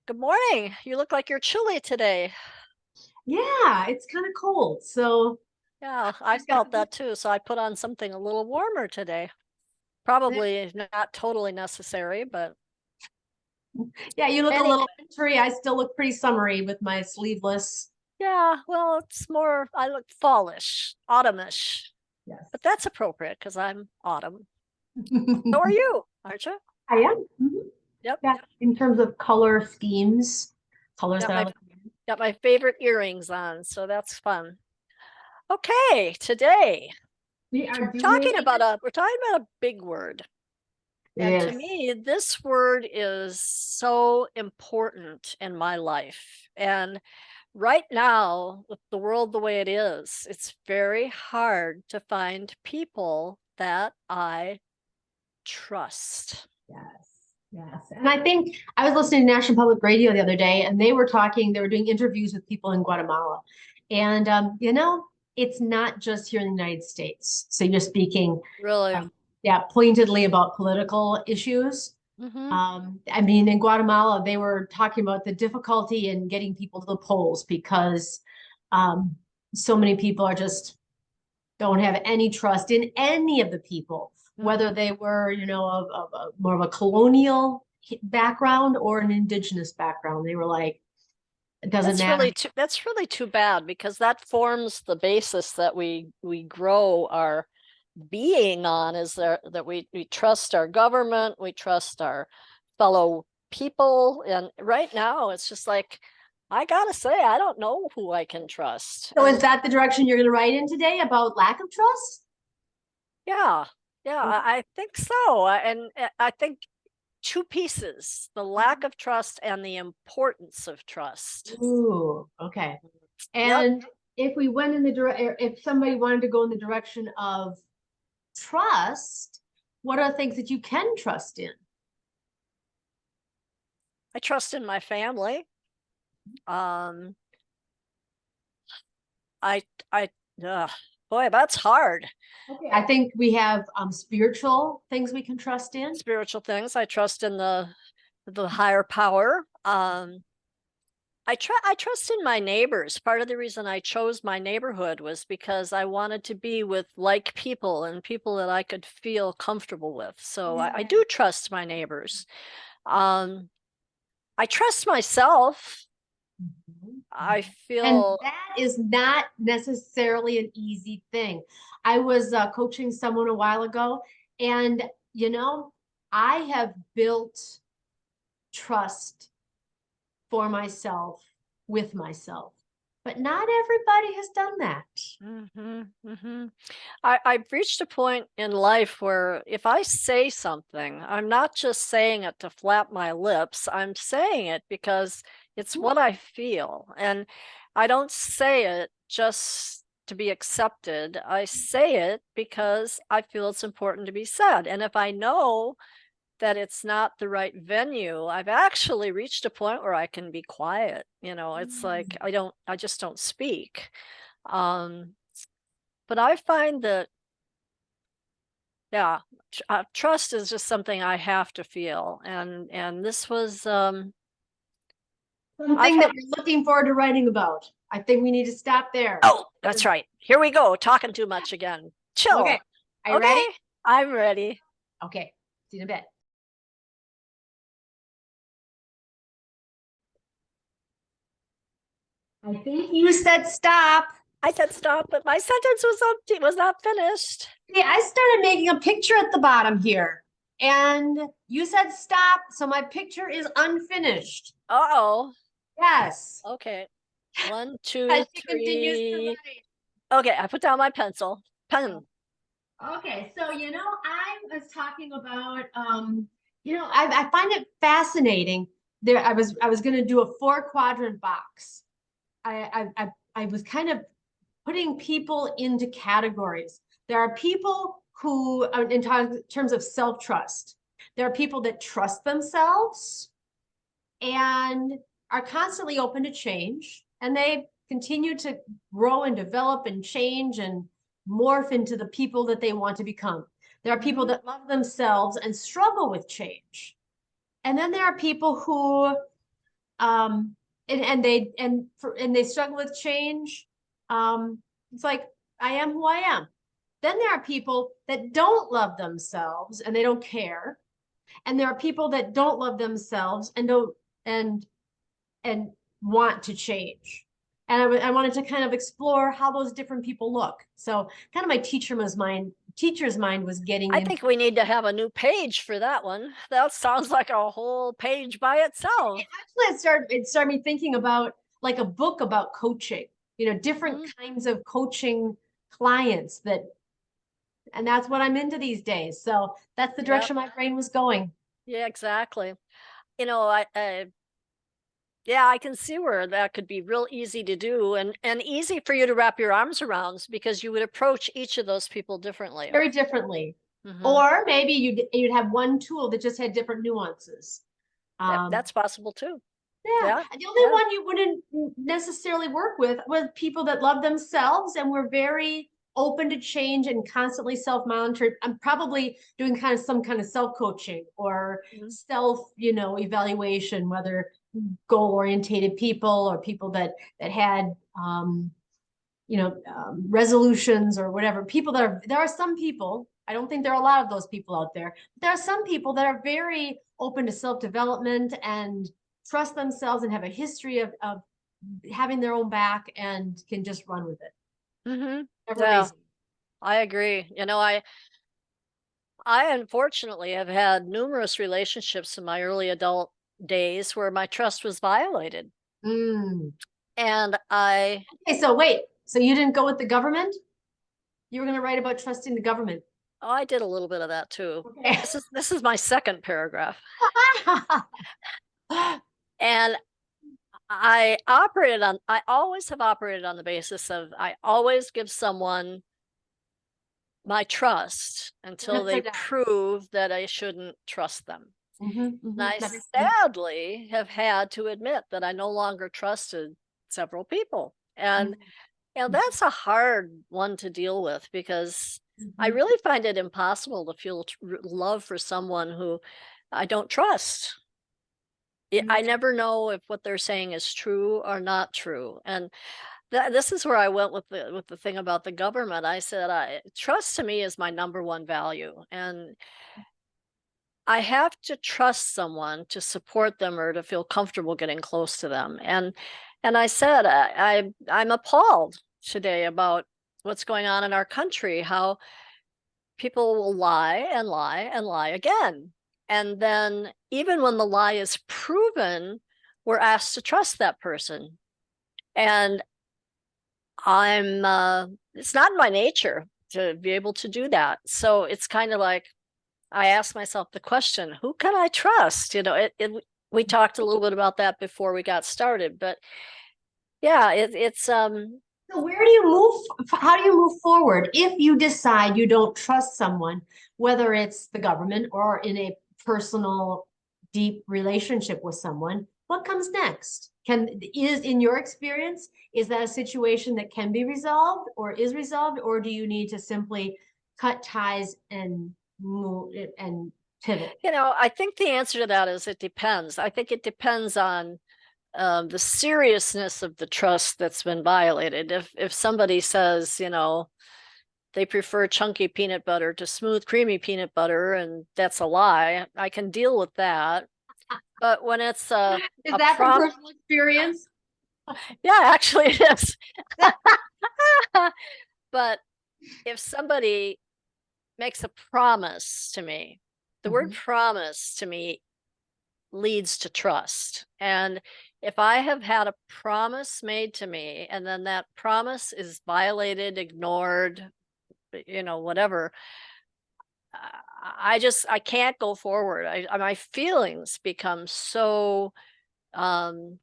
Good morning. You look like you're chilly today. Yeah, it's kind of cold. So Yeah, I just got felt some, that too. So I put on something a little warmer today. Probably not totally necessary, but yeah, you look a any, little wintry. I still look pretty summery with my sleeveless. yeah, well, it's more, I look fallish, autumnish, Yes. but that's appropriate because I'm autumn. So are you, aren't you? I am. Yep. Yeah, in terms of color schemes, colors Got that I my like. got my favorite earrings on, so that's fun. Okay, today We are doing. we're talking about a big word. And to Yes. me, this word is so important in my life. And right now, with the world the way it is, it's very hard to find people that I trust. Yes. Yes. And I think I was listening to National Public Radio the other day, and they were doing interviews with people in Guatemala. And, it's not just here in the United States. So you're speaking, Really. um, yeah, pointedly about political issues. Hmm. I mean, in Guatemala, they were talking about the difficulty in getting people to the polls because um, so many people are just don't have any trust in any of the people, Hmm. whether they were, of more of a colonial background or an indigenous background. They were like, it doesn't matter. That's really too bad because that forms the basis that we grow our being on is there that we trust our government, we trust our fellow people. And right now it's just like I gotta say, I don't know who I can trust. So is And that the direction you're going to write in today about lack of trust? yeah, yeah, Okay. I think so. And I think two pieces, the lack of trust and the importance of trust. Ooh, okay. Yep. And if we went in the if somebody wanted to go in the direction of trust, what are things that you can trust in? I trust in my family. um I I boy, that's hard. Okay. I think we have spiritual things we can trust in. Spiritual things, I trust in the higher power. I trust in my neighbors. Part of the reason I chose my neighborhood was because I wanted to be with like people and people that I could feel comfortable with. So I Yeah. do trust my neighbors. um I trust myself. Mhm, I mhm. And feel. that is not necessarily an easy thing. I was coaching someone a while ago, and you know, I have built trust for myself with myself, but not everybody has done that. Hmm. Hmm. I've reached a point in life where if I say something, I'm not just saying it to flap my lips. I'm saying it because it's what I feel. And I don't say it just to be accepted. I say it because I feel it's important to be said. And if I know that it's not the right venue, I've actually reached a point where I can be quiet. It's like I just don't speak. Um, but I find that, yeah, trust is just something I have to feel. And this was, I've Something had, that you're looking forward to writing about. I think we need to stop there. oh, that's right. Here we go, talking too much again. Okay. Chill. Are you Okay, ready? I'm ready. Okay. See you in a bit. I think you said stop. I said stop, but my sentence was empty, was not finished. See, I started making a picture at the bottom here, and you said stop, so my picture is unfinished. Uh-oh. Yes. Okay. One, two, As she continues to three. write. Okay, I put down my pencil. Pen. Okay, so I was talking about I find it fascinating. I was gonna do a four quadrant box. I was kind of putting people into categories. There are people who, terms of self-trust, there are people that trust themselves and are constantly open to change, and they continue to grow and develop and change and morph into the people that they want to become. There are people Mhm. that love themselves and struggle with change. And then there are people who and they struggle with change. It's like, I am who I am. Then there are people that don't love themselves and they don't care. And there are people that don't love themselves and don't and want to change. And I wanted to kind of explore how those different people look. So kind of my teacher's mind was getting I in. think we need to have a new page for that one. That sounds like a whole page by itself. Actually, it started me thinking about like a book about coaching, different kinds of coaching clients and that's what I'm into these days. So that's the Yep. direction my brain was going. Yeah, exactly. Yeah, I can see where that could be real easy to do and easy for you to wrap your arms around because you would approach each of those people differently. Very differently. Mhm. Or maybe you'd have one tool that just had different nuances. That's possible too. Yeah. Yeah. The only one you wouldn't necessarily work with was people that love themselves and were very open to change and constantly self-monitored. I'm probably doing some kind of self-coaching or Mhm. self, evaluation, whether goal-orientated people or people that had resolutions or whatever. People there are some people, I don't think there are a lot of those people out there. There are some people that are very open to self-development and trust themselves and have a history of having their own back and can just run with it. Mhm. Never Yeah, lazy. I agree. I unfortunately have had numerous relationships in my early adult days where my trust was violated. Mm. And Okay, so wait, so you didn't go with the government? You were going to write about trusting the government. I did a little bit of that too. Okay. This is my second paragraph. And I always have operated on the basis of I always give someone my trust until Benefit they of doubt. prove that I shouldn't trust them. Mhm, And mhm. I That makes sense. sadly have had to admit that I no longer trusted several people. And that's a hard one to deal with because I Mhm. really find it impossible to feel love for someone who I don't trust. I Mhm. never know if what they're saying is true or not true. And this is where I went with the thing about the government. I said, trust to me is my number one value, and I have to trust someone to support them or to feel comfortable getting close to them. And I said, I'm appalled today about what's going on in our country. How people will lie and lie and lie again, and then even when the lie is proven, we're asked to trust that person. And it's not in my nature to be able to do that. So it's kind of like I ask myself the question, who can I trust? We talked a little bit about that before we got started, but yeah, it's So where do you move? How do you move forward if you decide you don't trust someone, whether it's the government or in a personal, deep relationship with someone? What comes next? In your experience, is that a situation that can be resolved or is resolved, or do you need to simply cut ties and move it and pivot? I think the answer to that is it depends. I think it depends on the seriousness of the trust that's been violated. If somebody says, they prefer chunky peanut butter to smooth, creamy peanut butter, and that's a lie, I can deal with that. But when it's Is a that from prom, personal experience? yeah, actually it is. But if somebody makes a promise to me, the word Mhm. promise to me leads to trust. And if I have had a promise made to me and then that promise is violated, ignored, whatever, I can't go forward. My feelings become so um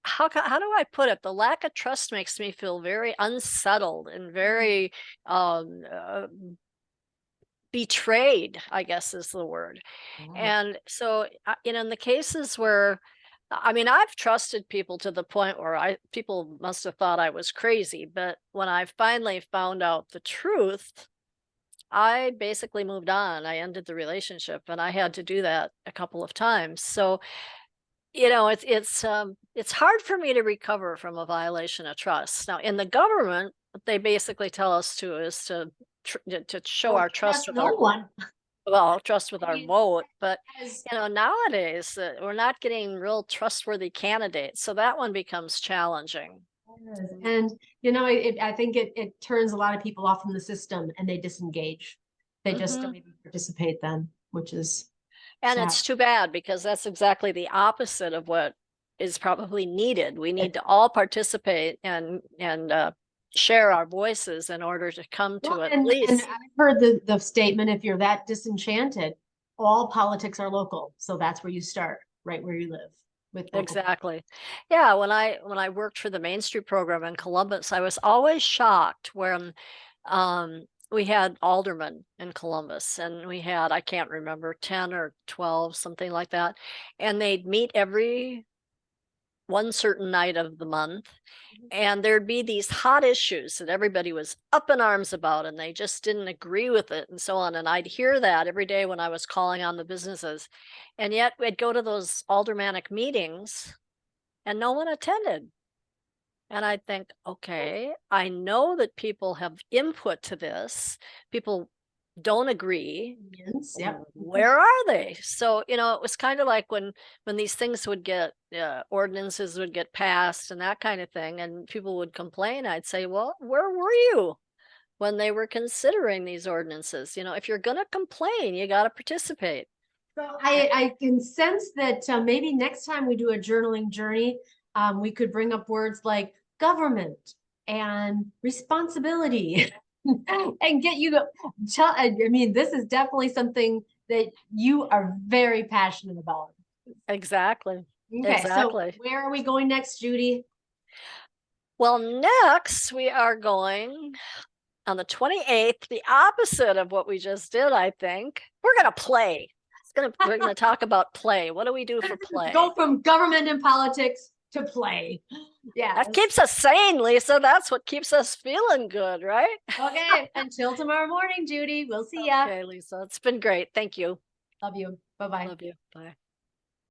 how do I put it? The lack of trust makes me feel very unsettled and very um uh, betrayed, I guess is the word. Wow. And so, in the cases where, I mean, I've trusted people to the point where people must have thought I was crazy, but when I finally found out the truth, I basically moved on. I ended the relationship, and I had to do that a couple of times. So you know, it's hard for me to recover from a violation of trust. Now, in the government, what they basically tell us to is to show our trust with No our, one. well, trust with I our mean, vote. But as you know, nowadays we're not getting real trustworthy candidates, so that one becomes challenging. Yes, and you know, I think it turns a lot of people off from the system and they disengage. They just Hmm. don't even participate then, which is And sad. it's too bad because that's exactly the opposite of what is probably needed. We need to all participate and share our voices in order to come to Well, at and least I've heard the statement, if you're that disenchanted, all politics are local. So that's where you start, right where you live with local. exactly. Yeah, when I worked for the Main Street program in Columbus, I was always shocked when we had aldermen in Columbus and we had, I can't remember, 10 or 12, something like that. And they'd meet every one certain night of the month, and there'd be these hot issues that everybody was up in arms about and they just didn't agree with it and so on. And I'd hear that every day when I was calling on the businesses, and yet we'd go to those aldermanic meetings and no one attended. And I'd think, okay, I know that people have input to this, people don't agree, Opinions, yep. where are they? So, you know, it was kind of like when these things would get ordinances would get passed and that kind of thing, and people would complain. I'd say, well, where were you when they were considering these ordinances? You know, if you're going to complain, you got to participate. So I can sense that maybe next time we do a journaling journey, we could bring up words like government and responsibility and get you to tell. I mean, this is definitely something that you are very passionate about. Exactly. Okay, so Exactly. where are we going next, Judy? Well, next we are going on the 28th, the opposite of what we just did, I think. We're going to play. We're going to talk about play. What do we do for play? Go from government and politics to play. Yeah. That keeps us sane, Lisa. That's what keeps us feeling good, right? Okay. Until tomorrow morning, Judy. We'll see ya. Okay, Lisa. It's been great. Thank you. Love you. Bye-bye. Love you. Bye.